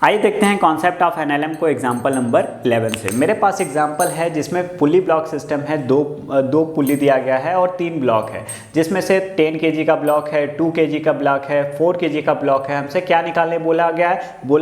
आइए देखते हैं कॉन्सेप्ट ऑफ एनएलएम को एग्जांपल नंबर 11 से। मेरे पास एग्जांपल है जिसमें पुली ब्लॉक सिस्टम है, दो पुली दिया गया है और 3 ब्लॉक है, जिसमें से 10 kg का ब्लॉक है, 2 kg का ब्लॉक है, 4 kg का ब्लॉक है। हमसे क्या निकालने बोला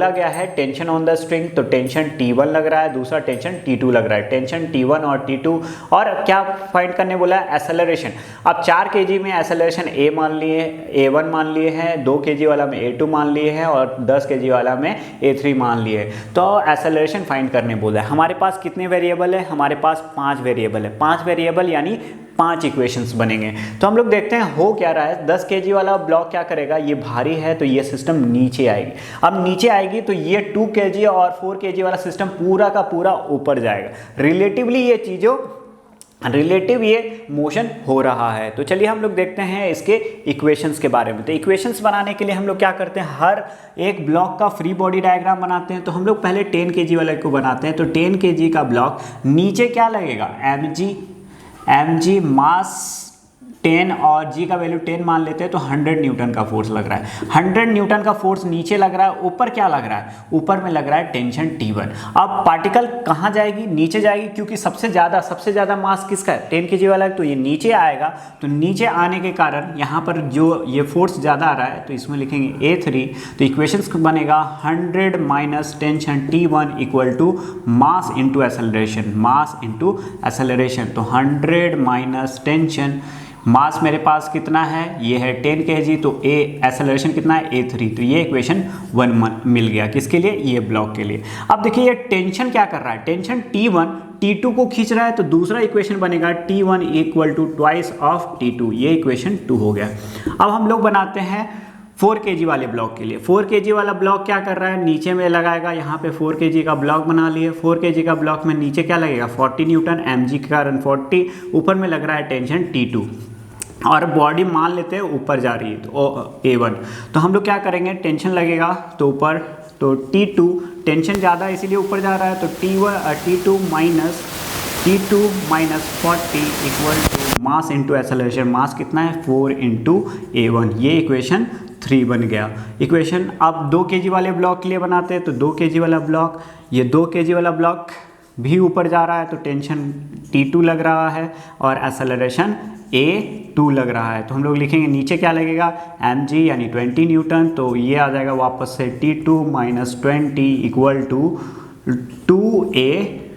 गया है टेंशन ऑन द स्ट्रिंग। तो टेंशन T1 लग रहा है, दूसरा टेंशन T2 लग रहा है। टेंशन T1 और T2 और क्या फाइंड करने बोला है, एक्सेलरेशन। अब 4 kg में एक्सेलरेशन A मान लिए, A1 मान लिए हैं, 2 kg वाला में A2 मान लिए हैं और 10 kg वाला में A3 मान लिए। तो एक्सेलरेशन फाइंड करने बोला है। हमारे पास कितने वेरिएबल है, हमारे पास 5 वेरिएबल है। 5 वेरिएबल यानी 5 इक्वेशंस बनेंगे। तो हम लोग देखते हैं हो क्या रहा है। 10 kg वाला ब्लॉक क्या करेगा, ये भारी है तो ये सिस्टम नीचे आएगी। अब नीचे आएगी तो ये 2 kg और 4 kg वाला सिस्टम पूरा का पूरा ऊपर जाएगा। रिलेटिव ये मोशन हो रहा है। तो चलिए हम लोग देखते हैं इसके इक्वेशंस के बारे में। तो इक्वेशंस बनाने के लिए हम लोग क्या करते हैं, हर एक ब्लॉक का फ्री बॉडी डायग्राम बनाते हैं। तो हम लोग पहले 10 kg वाले को बनाते हैं। तो 10 kg का ब्लॉक नीचे क्या लगेगा, mg मास 10 और g का वैल्यू 10 मान लेते हैं। तो 100 न्यूटन का फोर्स लग रहा है। 100 न्यूटन का फोर्स नीचे लग रहा है। ऊपर क्या लग रहा है, ऊपर में लग रहा है टेंशन T1। अब पार्टिकल कहाँ जाएगी, नीचे जाएगी, क्योंकि सबसे ज़्यादा मास किसका है, 10 kg वाला है। तो ये नीचे आएगा। तो नीचे आने के कारण यहाँ पर जो ये फोर्स ज़्यादा आ रहा है तो इसमें लिखेंगे A3। तो इक्वेशंस बनेगा 100 minus tension T1 equal to mass into acceleration. तो 100 माइनस टेंशन, मास मेरे पास कितना है, ये है 10 kg। तो ए एक्सेलरेशन कितना है, A3। तो ये इक्वेशन 1 मिल गया किसके लिए, ये ब्लॉक के लिए। अब देखिए ये टेंशन क्या कर रहा है, टेंशन T1 T2 को खींच रहा है। तो दूसरा इक्वेशन बनेगा T1 equal to twice of T2। ये इक्वेशन 2 हो गया। अब हम लोग बनाते हैं 4 kg वाले ब्लॉक के लिए। 4 kg वाला ब्लॉक क्या कर रहा है, नीचे में लगाएगा। यहाँ पे 4 kg का ब्लॉक बना लिए। 4 kg का ब्लॉक में नीचे क्या लगेगा, 40 न्यूटन, mg के कारण 40। ऊपर में लग रहा है टेंशन T2 और बॉडी मान लेते हैं ऊपर जा रही है तो A1। तो हम लोग क्या करेंगे, टेंशन लगेगा तो ऊपर, तो T2 टेंशन ज़्यादा है इसीलिए ऊपर जा रहा है। तो T2 minus 40 equal to mass into acceleration. Mass कितना है, 4 इंटू A1। ये इक्वेशन 3 बन गया। इक्वेशन अब 2 kg वाले ब्लॉक के लिए बनाते हैं। तो 2 kg वाला ब्लॉक, ये 2 kg वाला ब्लॉक भी ऊपर जा रहा है। तो टेंशन T2 लग रहा है और एक्सेलरेशन A2 लग रहा है। तो हम लोग लिखेंगे नीचे क्या लगेगा, mg यानी 20 न्यूटन। तो ये आ जाएगा वापस से T2 minus 20 equal to 2A2।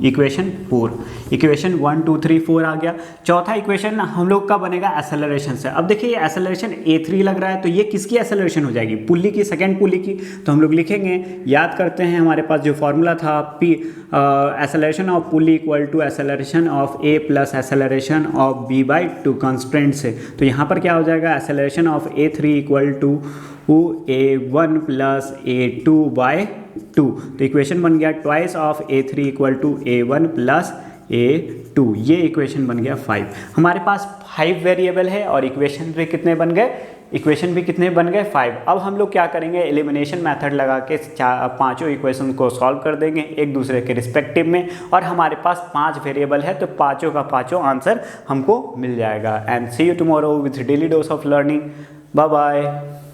Equation 4, equation 1 2 3 4 आ गया। चौथा इक्वेशन हम लोग का बनेगा एक्सेलरेशन से। अब देखिए ये एक्सेलरेशन A3 लग रहा है। तो ये किसकी एक्सेलरेशन हो जाएगी, पुल्ली की, सेकेंड पुल्ली की। तो हम लोग लिखेंगे, याद करते हैं हमारे पास जो फॉर्मूला था, acceleration of pulley equal to acceleration of A plus acceleration of B/2 constant से। तो यहाँ पर क्या हो जाएगा, acceleration of A3 equal to A1 plus A2/2। तो इक्वेशन बन गया twice of A3 equal to A1 plus A2। ये इक्वेशन बन गया 5। हमारे पास 5 वेरिएबल है और इक्वेशन भी कितने बन गए, 5। अब हम लोग क्या करेंगे, एलिमिनेशन मेथड लगा के पांचों इक्वेशन को सॉल्व कर देंगे एक दूसरे के रिस्पेक्टिव में। और हमारे पास 5 वेरिएबल है तो पाँचों का पाँचों आंसर हमको मिल जाएगा। And see you tomorrow with daily dose of learning. Bye bye.